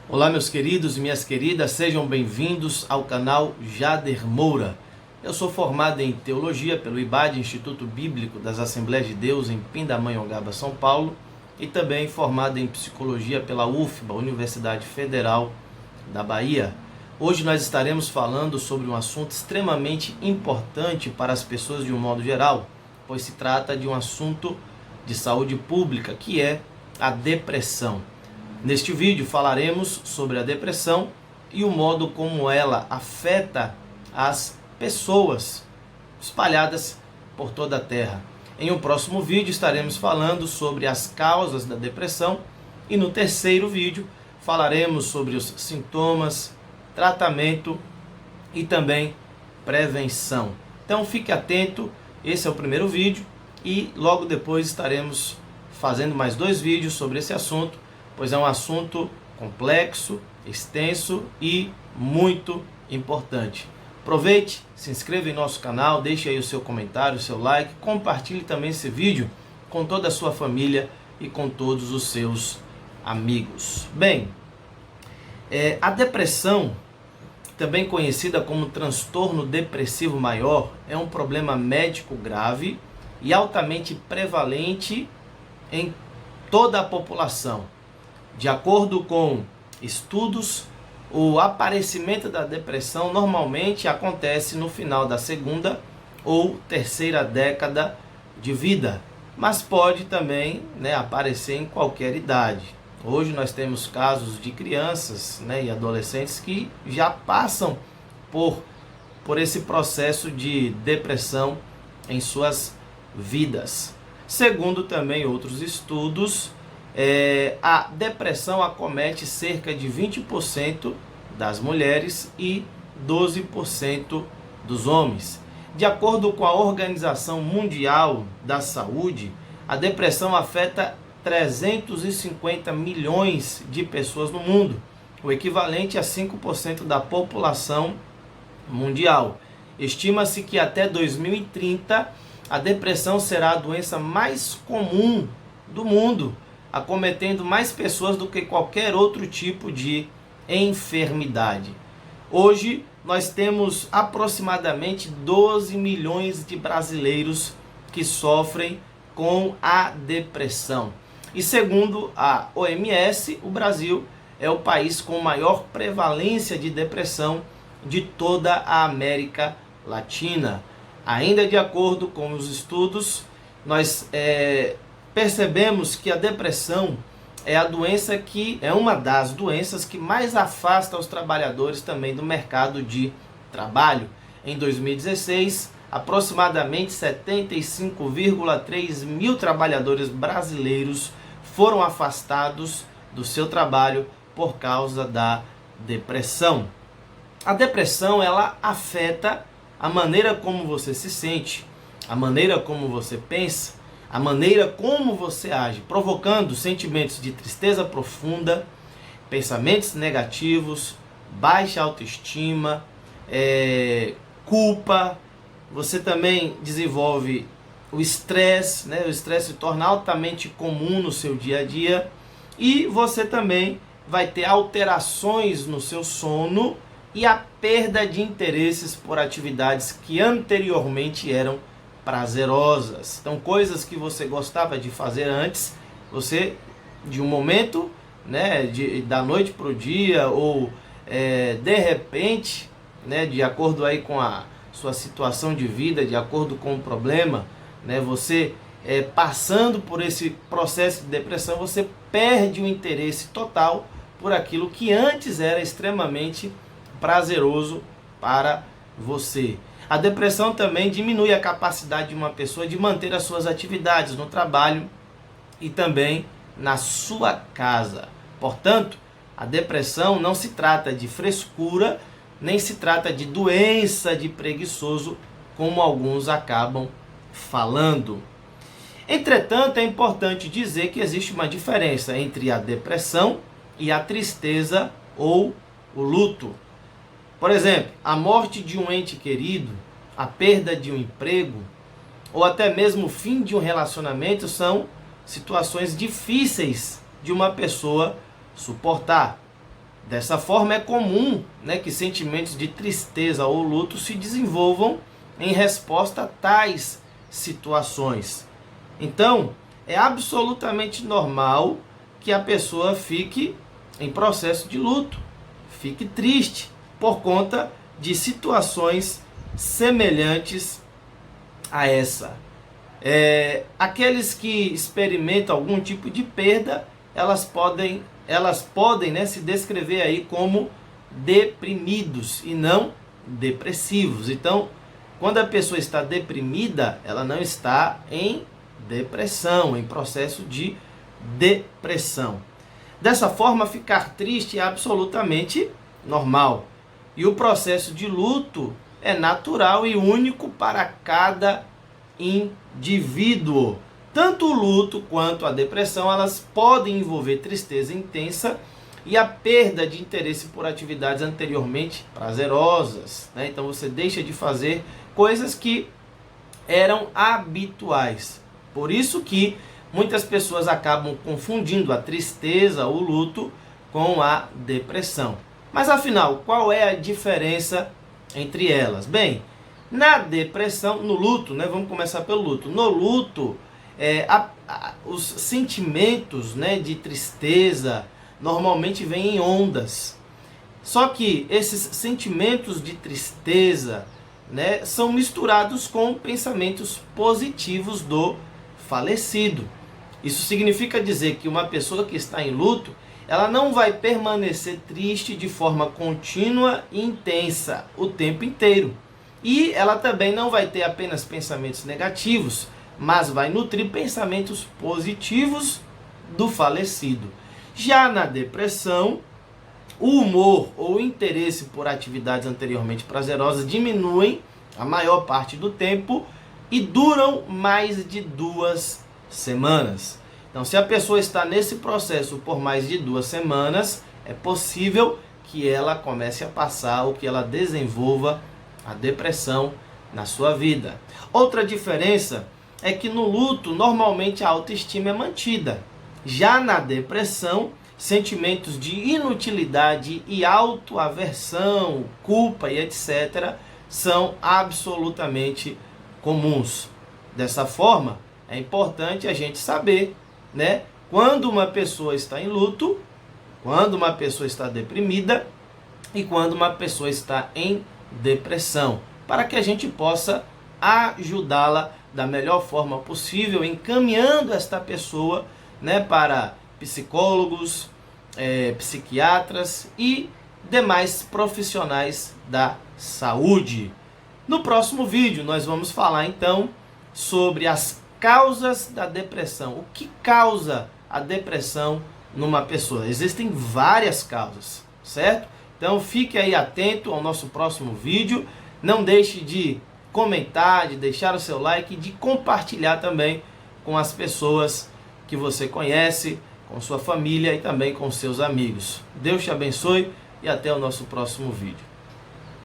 Olá, meus queridos e minhas queridas, sejam bem-vindos ao canal Jader Moura. Eu sou formado em Teologia pelo IBAD, Instituto Bíblico das Assembleias de Deus, em Pindamonhangaba, São Paulo, e também formado em Psicologia pela UFBA, Universidade Federal da Bahia. Hoje nós estaremos falando sobre um assunto extremamente importante para as pessoas de um modo geral, pois se trata de um assunto de saúde pública, que é a depressão. Neste vídeo falaremos sobre a depressão e o modo como ela afeta as pessoas espalhadas por toda a Terra. Em um próximo vídeo estaremos falando sobre as causas da depressão e no terceiro vídeo falaremos sobre os sintomas, tratamento e também prevenção. Então fique atento, esse é o primeiro vídeo e logo depois estaremos fazendo mais 2 vídeos sobre esse assunto, pois é um assunto complexo, extenso e muito importante. Aproveite, se inscreva em nosso canal, deixe aí o seu comentário, o seu like, compartilhe também esse vídeo com toda a sua família e com todos os seus amigos. Bem, a depressão, também conhecida como transtorno depressivo maior, é um problema médico grave e altamente prevalente em toda a população. De acordo com estudos, o aparecimento da depressão normalmente acontece no final da 2ª ou 3ª década de vida, mas pode também aparecer em qualquer idade. Hoje nós temos casos de crianças e adolescentes que já passam por esse processo de depressão em suas vidas. Segundo também outros estudos, a depressão acomete cerca de 20% das mulheres e 12% dos homens. De acordo com a Organização Mundial da Saúde, a depressão afeta 350 milhões de pessoas no mundo, o equivalente a 5% da população mundial. Estima-se que até 2030 a depressão será a doença mais comum do mundo, acometendo mais pessoas do que qualquer outro tipo de enfermidade. Hoje nós temos aproximadamente 12 milhões de brasileiros que sofrem com a depressão. E segundo a OMS, o Brasil é o país com maior prevalência de depressão de toda a América Latina. Ainda de acordo com os estudos, nós percebemos que a depressão é uma das doenças que mais afasta os trabalhadores também do mercado de trabalho. Em 2016, aproximadamente 75,3 mil trabalhadores brasileiros foram afastados do seu trabalho por causa da depressão. A depressão, ela afeta a maneira como você se sente, a maneira como você pensa, a maneira como você age, provocando sentimentos de tristeza profunda, pensamentos negativos, baixa autoestima, culpa. Você também desenvolve o estresse, o estresse se torna altamente comum no seu dia a dia e você também vai ter alterações no seu sono e a perda de interesses por atividades que anteriormente eram prazerosas. Então, coisas que você gostava de fazer antes, você, de um momento, da noite para o dia, ou de repente, de acordo aí com a sua situação de vida, de acordo com o problema, você passando por esse processo de depressão, você perde o interesse total por aquilo que antes era extremamente prazeroso para você. A depressão também diminui a capacidade de uma pessoa de manter as suas atividades no trabalho e também na sua casa. Portanto, a depressão não se trata de frescura, nem se trata de doença de preguiçoso, como alguns acabam falando. Entretanto, é importante dizer que existe uma diferença entre a depressão e a tristeza ou o luto. Por exemplo, a morte de um ente querido, a perda de um emprego ou até mesmo o fim de um relacionamento são situações difíceis de uma pessoa suportar. Dessa forma, é comum, né, que sentimentos de tristeza ou luto se desenvolvam em resposta a tais situações. Então, é absolutamente normal que a pessoa fique em processo de luto, fique triste por conta de situações semelhantes a essa. Aqueles que experimentam algum tipo de perda, elas podem, né, se descrever aí como deprimidos e não depressivos. Então, quando a pessoa está deprimida, ela não está em depressão, em processo de depressão. Dessa forma, ficar triste é absolutamente normal. E o processo de luto é natural e único para cada indivíduo. Tanto o luto quanto a depressão, elas podem envolver tristeza intensa e a perda de interesse por atividades anteriormente prazerosas, né? Então você deixa de fazer coisas que eram habituais. Por isso que muitas pessoas acabam confundindo a tristeza, o luto, com a depressão. Mas afinal, qual é a diferença entre elas? Bem, na depressão, no luto, né? Vamos começar pelo luto. No luto, os sentimentos, né, de tristeza normalmente vêm em ondas. Só que esses sentimentos de tristeza, né, são misturados com pensamentos positivos do falecido. Isso significa dizer que uma pessoa que está em luto, ela não vai permanecer triste de forma contínua e intensa o tempo inteiro. E ela também não vai ter apenas pensamentos negativos, mas vai nutrir pensamentos positivos do falecido. Já na depressão, o humor ou o interesse por atividades anteriormente prazerosas diminuem a maior parte do tempo e duram mais de 2 semanas. Então, se a pessoa está nesse processo por mais de 2 semanas, é possível que ela comece a passar ou que ela desenvolva a depressão na sua vida. Outra diferença é que no luto, normalmente a autoestima é mantida. Já na depressão, sentimentos de inutilidade e autoaversão, culpa e etc. são absolutamente comuns. Dessa forma, é importante a gente saber, né, quando uma pessoa está em luto, quando uma pessoa está deprimida e quando uma pessoa está em depressão, para que a gente possa ajudá-la da melhor forma possível, encaminhando esta pessoa, né, para psicólogos, psiquiatras e demais profissionais da saúde. No próximo vídeo nós vamos falar então sobre as causas da depressão. O que causa a depressão numa pessoa? Existem várias causas, certo? Então fique aí atento ao nosso próximo vídeo. Não deixe de comentar, de deixar o seu like e de compartilhar também com as pessoas que você conhece, com sua família e também com seus amigos. Deus te abençoe e até o nosso próximo vídeo.